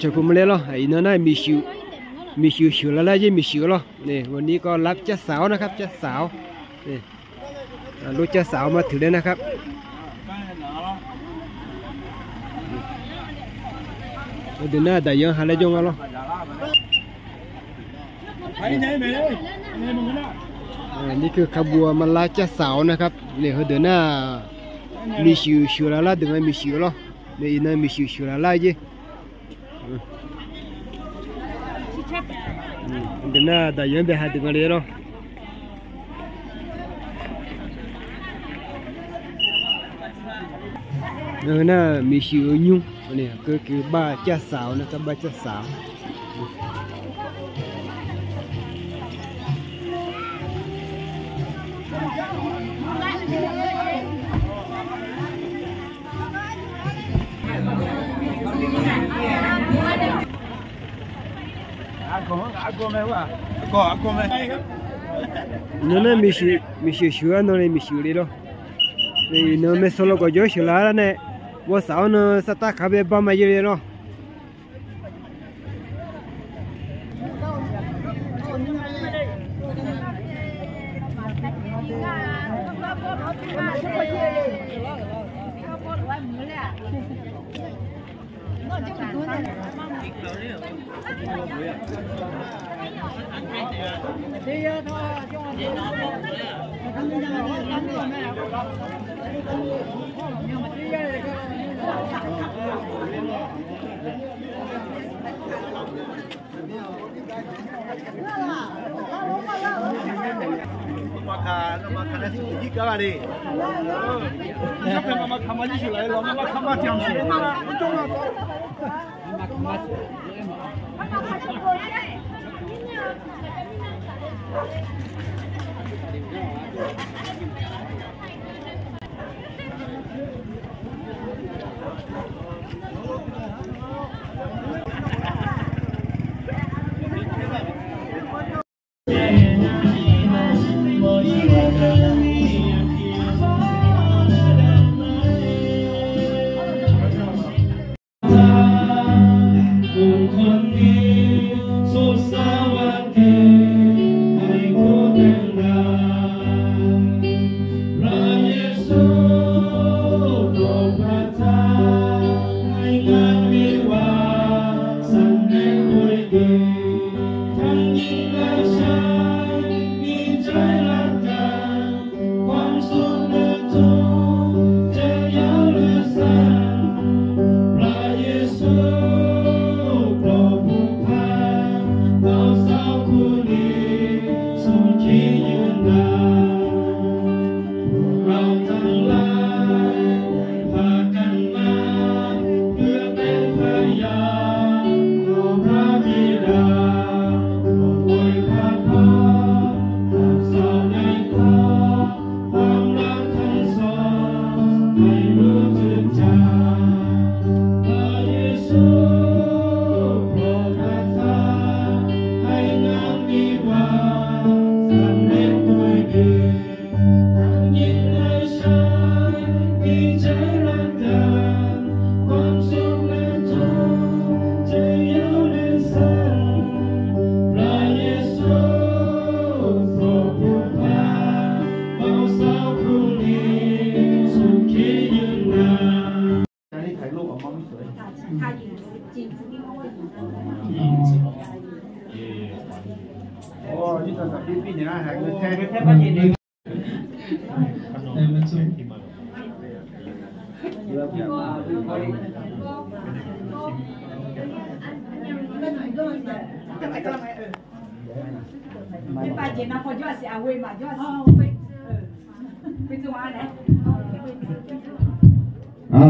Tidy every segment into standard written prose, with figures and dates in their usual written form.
cho cũng lên lo ấy nó này mì xỉu là gì mì xỉu lo nèวันนี้ก็รับเจ้าสาวนะครับเจ้าสาวนี่ลูกเจ้าสาวมาถือได้นะครับเดี๋ยวหน้าแต่ยังหาอะไรจงเอาloนี่คือขบวนมาลาเจ้าสาวนะครับเนี่ยเดี๋ยวหน้ามีชิวละเดี๋ยวมีชิวloเนี่ยนั่นมีชิวละจีเดี๋ยวหน้าแต่ยังไปหาถึงอะไรloเนี่ยน่ามีชิวยุ่งเนี่ยคือบ้าเจ้าสาวนะครับบ้าเจ้าสาวno no miชิวno le miชิวเลยนี่no me solo con yoชิวละเนี่ยว่าสาวเนี่ยสตาร์ขับแบบบ้ามาเยอะเลยmakan nasi tiga kali. Siapa yang makan maju sih lah, makan macam sih. Untung lah.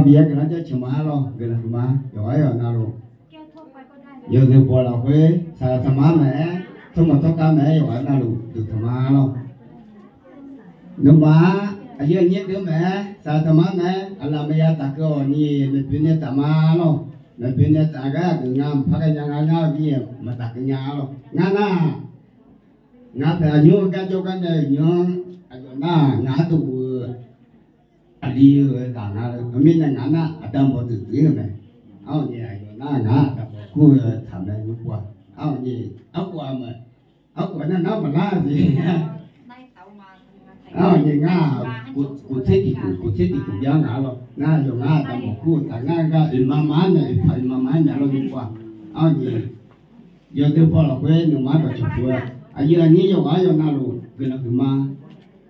bây giờ cái nó cho chùm má lo, cái là chùm má, giỏi rồi nào luôn. Giờ từ bò là quê, xài thằng má mẹ, không mà tao cá mẹ giỏi nào luôn, từ thằng má lo. Đứa má, ở dưới nhất đứa mẹ, xài thằng má mẹ, anh làm bây giờ ta cơ nhỉ, mình bên này ta má lo, mình bên này ta cái từ ngam, phát cái nhà ngam gì mà ta cái nhà lo, ngã phải nhớ cái chỗ cái này nhớ, ngã tụ đi rồi cả ngã, mình là ngã na, ada mau tự nhiên này, ao nhảy rồi na ngã, กูทำได้ยุกว่าเอานี่เอากว่ามาเอากว่านั้นเอามาล่าสิเอาอย่างง่ากูเทติกูย่างหนาหรอกง่าอยู่ง่าแต่หมกกูแต่ง่าก็อินมาม้าเนี่ยไผ่มาม้าเนี่ยเรายุกว่าเอาอย่างเยอะเดี๋ยวพอเราไปหนุ่มม้าแบบฉุกตัวอายุอันนี้อยู่ง่าอยู่น่ารู้กินแล้วคือมา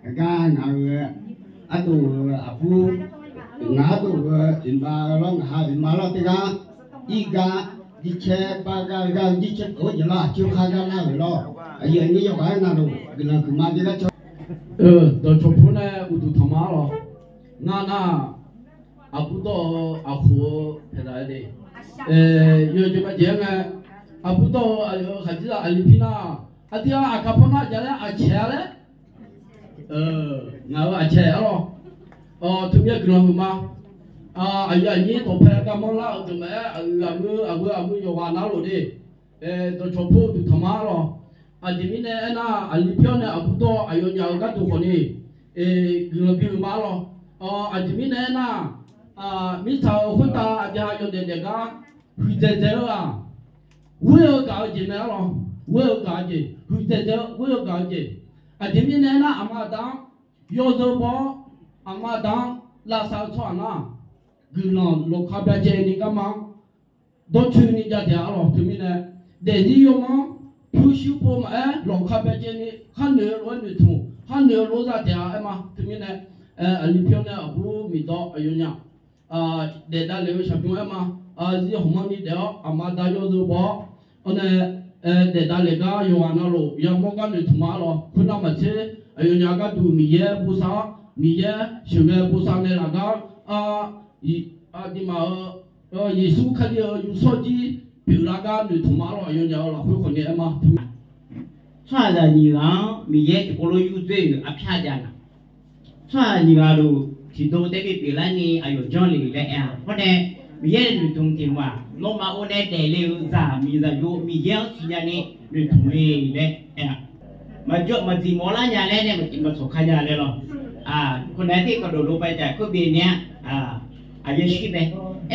ก็ง่าอะตัวอาผู้งาตัวอินบาร้องหาอินมาเราติกาอีกาดิเชปากากาดิเชโอ้ยละชิวขากาลาเหรออายุนี้อยู่กันนะดูกินแล้วคือมาที่ละตัวชมพูเนี่ยอุตุธรรมะหรอน่าอาผู้ต่ออาผู้เพดานเลยอยู่ที่มาเจียงไงอาผู้ต่อขัดจีน่าอลิพิน่าอาที่อาคาพน่าจะเลยอาเชลเลยงาอาเชลหรอทุกอย่างกินแล้วมาอายุนี้ตัวเพดานมองแล้วตัวแม่อามือยาวานาโรดีตัวชมพูอุตุธรรมะหรออาจจะมีเนี่ยนะอลิพิโอเนี่ยอาผู้ต่ออายุยาวกันตัวคนนี้กินแล้วกินมาหรออาจจะมีเนี่ยนะมิชาคนตาอาจจะอยู่เด็กๆก็คุยเจออ่ะเวลกาจีแม่หรอเวลกาจีคุยเจอเวลกาจีอาจจะมีเนี่ยนะอามาดังยอดบออามาดังลาซาชวานะกินแล้วลูกค้าเบเจนี่ก็มาโดนชื่อนี่จะเดี๋ยวหรอถึงมีเนี่ยเดี๋ยวที่ยอมผู้ชิวผมลูกค้าเบเจนี่ขันเหนือล้วนอยู่ทุ่งขันเหนือล้วนจะเดี๋ยวมาถึงมีเนี่ยอลิพิโอเนี่ยผู้มีต่ออายุเนี่ยเด็ดได้เลยชับยังมาที่ห้องนี้เดี๋ยวอามาได้ยอดบออันนี้เด็ดได้เลยก็อยู่วันนั้นลูกยังมองกันอยู่ทุ่งมาหรอคุณน้ำมันเชื่ออายุเนี่ยก็ดูมีเยอะผู้สาวมีเยอะช่วยผู้สาวเนี่ยละก็ที่มาเยซูคริสต์อยู่สอจี表达个女同马咯，有鸟老会混的嘛。穿着你讲，米也不如有罪啊，偏见了。穿你个路，提到这个别人呢，还有讲理的呀，或者米也女同听话，那么我呢带了啥米的有米也是人呢女同的呀，嘛自摸了伢嘞呢，嘛错看伢嘞咯，คนไหนที่กระโดดลงไปจากเครื่องบินเนี้ยอายุชีพไหม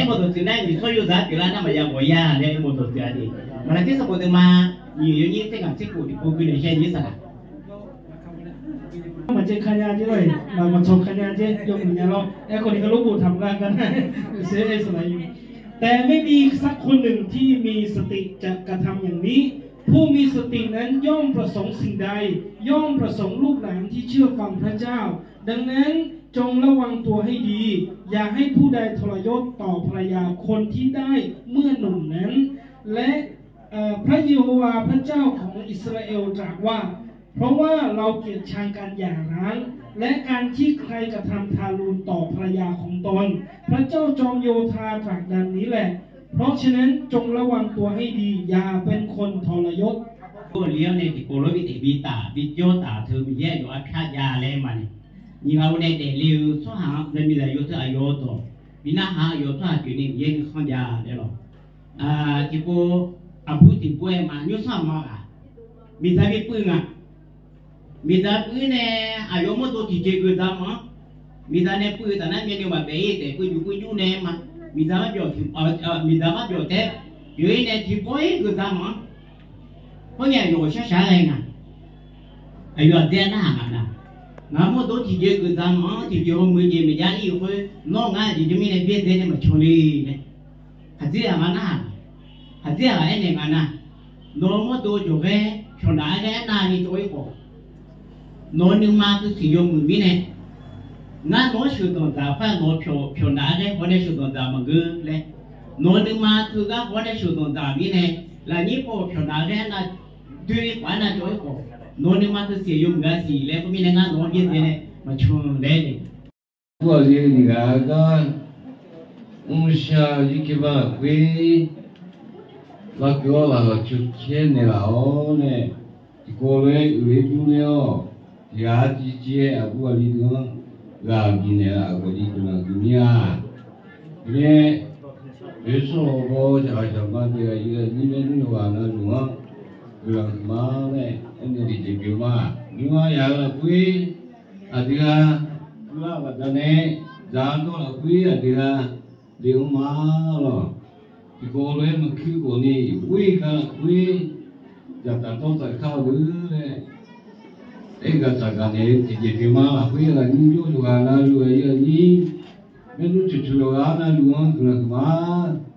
โมโตซิน่ามีส่วนอยู่จากที่ร้านน้ำมันยาหัวยาเนี่ยโมโตซิน่าดีมันที่สมมติมาอยู่นี่ที่กับที่กูที่กูเป็นเช่นนี้สักมันจะขยันด้วยมันชมขยันเช่นยกมือเราคนนี้ก็ลูกบูทำงานกันเสียสมัยอยู่แต่ไม่มีสักคนหนึ่งที่มีสติจะกระทำอย่างนี้ผู้มีสตินั้นย่อมประสงค์สิ่งใดย่อมประสงค์ลูกหลานที่เชื่อฟังพระเจ้าดังนั้นจงระวังตัวให้ดีอย่าให้ผู้ใดทรยศต่อภรรยาคนที่ได้เมื่อหนุ่มนั้นและพระเยโฮวาห์พระเจ้าของอิสราเอลตรัสว่าเพราะว่าเราเกลียดชังการหย่าร้างและการที่ใครกระทำทารุณต่อภรรยาของตนพระเจ้าจอมโยธาตรัสดังนี้แหละเพราะฉะนั้นจงระวังตัวให้ดีอย่าเป็นคนทรยศตัวเลี้ยวเนี่ยที่โกโลวิติบิตาบิโยตาเธอมีแย่อยู่อาฆาตยาเลยมันนี่เขาเนี่ยเดี๋ยวเลี้ยวส่วนหางเนี่ยมีแต่ยศอายุตัวบินาหายศตัวอยู่นี่แย่ข้างยาเลยหรอที่กูอาบุติกูเอ็มยุสามมามีแต่มีปืนมีแต่ปืนเนี่ยอายุมันตัวที่เจกูทำมีแต่เนี่ยปืนแต่นั้นมีเนี่ยมาเบย์แต่กูอยู่เนี่ยมามีแต่มาเจาะมีแต่มาเจาะแต่อยู่เนี่ยที่กูเองกูทำเพราะเนี่ยอยู่ช้าๆเลยนะอายุเดือนหน้านะงั้นมันตัวที่เจกูทำที่เจอมือเจไม่ยากอีกคนน้องงานที่จะมีเนี่ยเบี้ยเดือนเนี่ยมาชนเลยเนี่ยหัดเสียมันนะหัดเสียอะไรเนี่ยมันนะน้องมันตัวจุกแค่ชนได้แค่นานี่ตัวอีกคนน้องนึกมาคือสิ่งยมือมีเนี่ยงั้นน้องชุดต่างๆฟ้าน้องชนได้แค่คนในชุดต่างๆมันก็เลยน้องนึกมาคือก็คนในชุดต่างๆมีเนี่ยแล้วนี่พอชนได้แค่น่ะด้วยกว่าน่ะตัวอีกคนน้องนึกมาคือสิ่งยมือสิแล้วก็มีเนี่ยงั้นน้องเย็นเนี่ยมาชนได้เลยพวกนี้นี่ก็ชาจิกบ้าคุยว่าก็ว่าชุดเช่นเนี่ยเราเนี่ยที่โกเลยอยู่ในจุดเนี่ยที่อาจิเจอาบุอาลีก็ลาบินเนี่ยอาบุอาลีก็ลาบินเนี่ยเนี่ยเรื่องส่วนก็จะอาจจะมาเดี๋ยวอีกนิดนึงว่านั่นหนูอ่ะเรื่องมาเนี่ยอันนี้ที่จะเกี่ยวมานี่ว่าอยากคุยอาทิตย์ละว่าจะเนี่ยจานตัวคุยอาทิตย์ละเดี๋ยวมาหรอ thì cô lấy mà cứ cô này quý cả quý giờ ta tốt tại khao đứa này ấy cái cái này thì chỉ mà quý là những chỗ là rồi như mấy lúc chụp chụp là luôn là mà